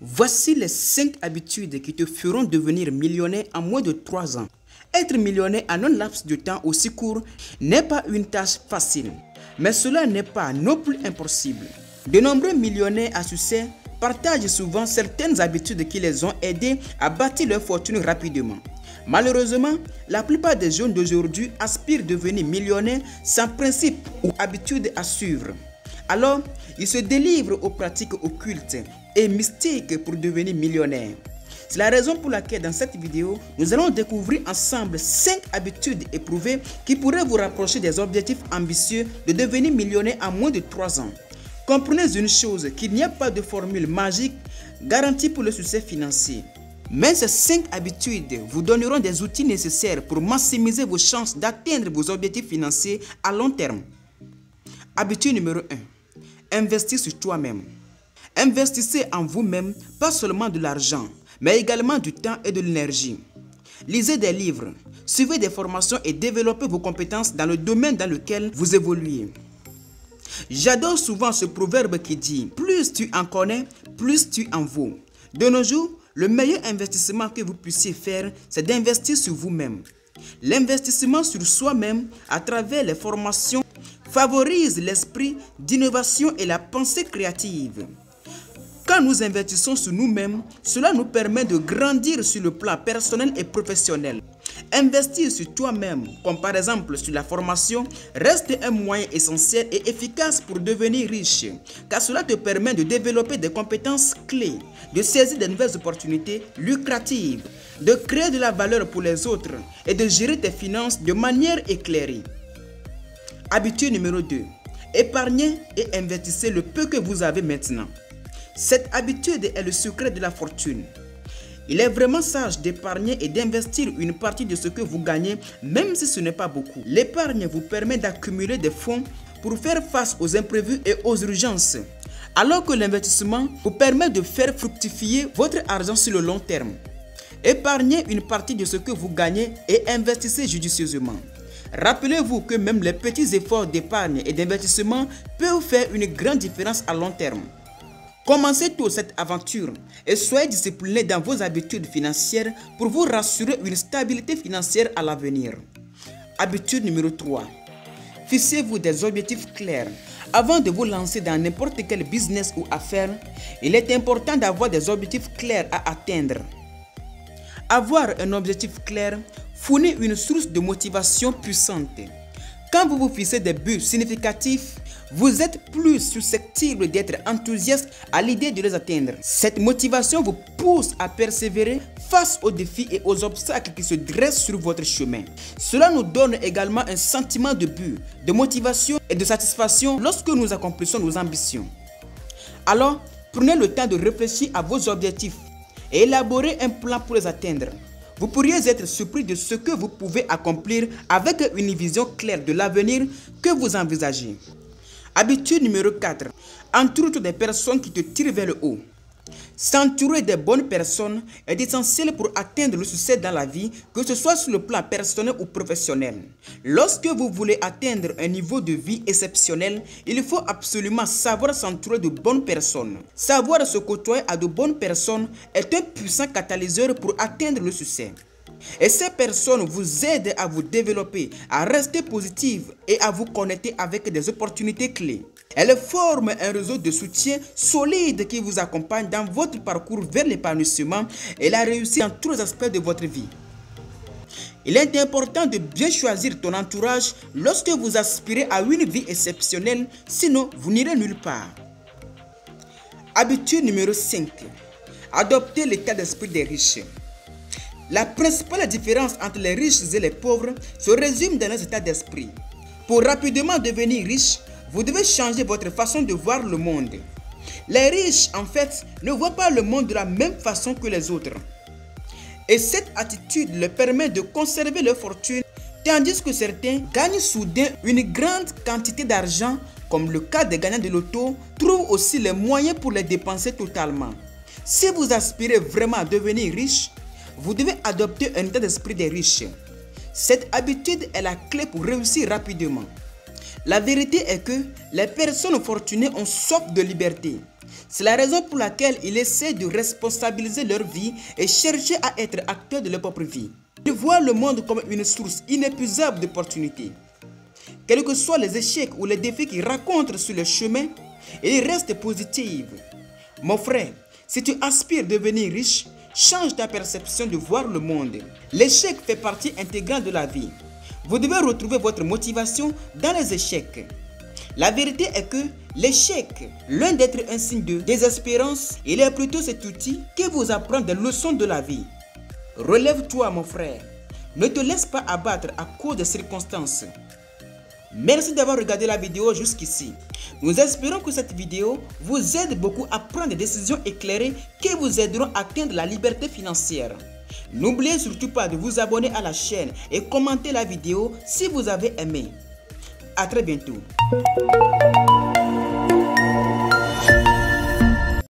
Voici les 5 habitudes qui te feront devenir millionnaire en moins de 3 ans. Être millionnaire en un laps de temps aussi court n'est pas une tâche facile, mais cela n'est pas non plus impossible. De nombreux millionnaires à succès partagent souvent certaines habitudes qui les ont aidés à bâtir leur fortune rapidement. Malheureusement, la plupart des jeunes d'aujourd'hui aspirent à devenir millionnaires sans principe ou habitude à suivre. Alors, ils se délivrent aux pratiques occultes et mystiques pour devenir millionnaires. C'est la raison pour laquelle dans cette vidéo, nous allons découvrir ensemble 5 habitudes éprouvées qui pourraient vous rapprocher des objectifs ambitieux de devenir millionnaire en moins de 3 ans. Comprenez une chose, qu'il n'y a pas de formule magique garantie pour le succès financier. Mais ces 5 habitudes vous donneront des outils nécessaires pour maximiser vos chances d'atteindre vos objectifs financiers à long terme. Habitude numéro 1. Investir sur toi-même. Investissez en vous-même, pas seulement de l'argent, mais également du temps et de l'énergie. Lisez des livres, suivez des formations et développez vos compétences dans le domaine dans lequel vous évoluez. J'adore souvent ce proverbe qui dit « Plus tu en connais, plus tu en vaux ». De nos jours, le meilleur investissement que vous puissiez faire, c'est d'investir sur vous-même. L'investissement sur soi-même à travers les formations favorise l'esprit d'innovation et la pensée créative. Quand nous investissons sur nous-mêmes, cela nous permet de grandir sur le plan personnel et professionnel. Investir sur toi-même, comme par exemple sur la formation, reste un moyen essentiel et efficace pour devenir riche, car cela te permet de développer des compétences clés, de saisir de nouvelles opportunités lucratives, de créer de la valeur pour les autres et de gérer tes finances de manière éclairée. Habitude numéro 2. Épargnez et investissez le peu que vous avez maintenant. Cette habitude est le secret de la fortune. Il est vraiment sage d'épargner et d'investir une partie de ce que vous gagnez, même si ce n'est pas beaucoup. L'épargne vous permet d'accumuler des fonds pour faire face aux imprévus et aux urgences, alors que l'investissement vous permet de faire fructifier votre argent sur le long terme. Épargnez une partie de ce que vous gagnez et investissez judicieusement. Rappelez-vous que même les petits efforts d'épargne et d'investissement peuvent faire une grande différence à long terme. Commencez tôt cette aventure et soyez discipliné dans vos habitudes financières pour vous rassurer une stabilité financière à l'avenir. Habitude numéro 3. Fixez-vous des objectifs clairs. Avant de vous lancer dans n'importe quel business ou affaire, il est important d'avoir des objectifs clairs à atteindre. Avoir un objectif clair fournit une source de motivation puissante. Quand vous vous fixez des buts significatifs, vous êtes plus susceptible d'être enthousiaste à l'idée de les atteindre. Cette motivation vous pousse à persévérer face aux défis et aux obstacles qui se dressent sur votre chemin. Cela nous donne également un sentiment de but, de motivation et de satisfaction lorsque nous accomplissons nos ambitions. Alors, prenez le temps de réfléchir à vos objectifs et élaborer un plan pour les atteindre. Vous pourriez être surpris de ce que vous pouvez accomplir avec une vision claire de l'avenir que vous envisagez. Habitude numéro 4. Entoure-toi des personnes qui te tirent vers le haut. S'entourer des bonnes personnes est essentiel pour atteindre le succès dans la vie, que ce soit sur le plan personnel ou professionnel. Lorsque vous voulez atteindre un niveau de vie exceptionnel, il faut absolument savoir s'entourer de bonnes personnes. Savoir se côtoyer à de bonnes personnes est un puissant catalyseur pour atteindre le succès. Et ces personnes vous aident à vous développer, à rester positive et à vous connecter avec des opportunités clés. Elles forment un réseau de soutien solide qui vous accompagne dans votre parcours vers l'épanouissement et la réussite dans tous les aspects de votre vie. Il est important de bien choisir ton entourage lorsque vous aspirez à une vie exceptionnelle, sinon vous n'irez nulle part. Habitude numéro 5. Adoptez l'état d'esprit des riches. La principale différence entre les riches et les pauvres se résume dans leur état d'esprit. Pour rapidement devenir riche, vous devez changer votre façon de voir le monde. Les riches, en fait, ne voient pas le monde de la même façon que les autres. Et cette attitude leur permet de conserver leur fortune, tandis que certains gagnent soudain une grande quantité d'argent, comme le cas des gagnants de loto, trouvent aussi les moyens pour les dépenser totalement. Si vous aspirez vraiment à devenir riche, vous devez adopter un état d'esprit des riches. Cette habitude est la clé pour réussir rapidement. La vérité est que les personnes fortunées ont soif de liberté. C'est la raison pour laquelle ils essaient de responsabiliser leur vie et chercher à être acteurs de leur propre vie. Ils voient le monde comme une source inépuisable d'opportunités. Quels que soient les échecs ou les défis qu'ils rencontrent sur le chemin, ils restent positifs. Mon frère, si tu aspires à devenir riche, change ta perception de voir le monde. L'échec fait partie intégrante de la vie. Vous devez retrouver votre motivation dans les échecs. La vérité est que l'échec, loin d'être un signe de désespérance, il est plutôt cet outil qui vous apprend des leçons de la vie. Relève-toi, mon frère. Ne te laisse pas abattre à cause des circonstances. Merci d'avoir regardé la vidéo jusqu'ici. Nous espérons que cette vidéo vous aide beaucoup à prendre des décisions éclairées qui vous aideront à atteindre la liberté financière. N'oubliez surtout pas de vous abonner à la chaîne et commenter la vidéo si vous avez aimé. À très bientôt.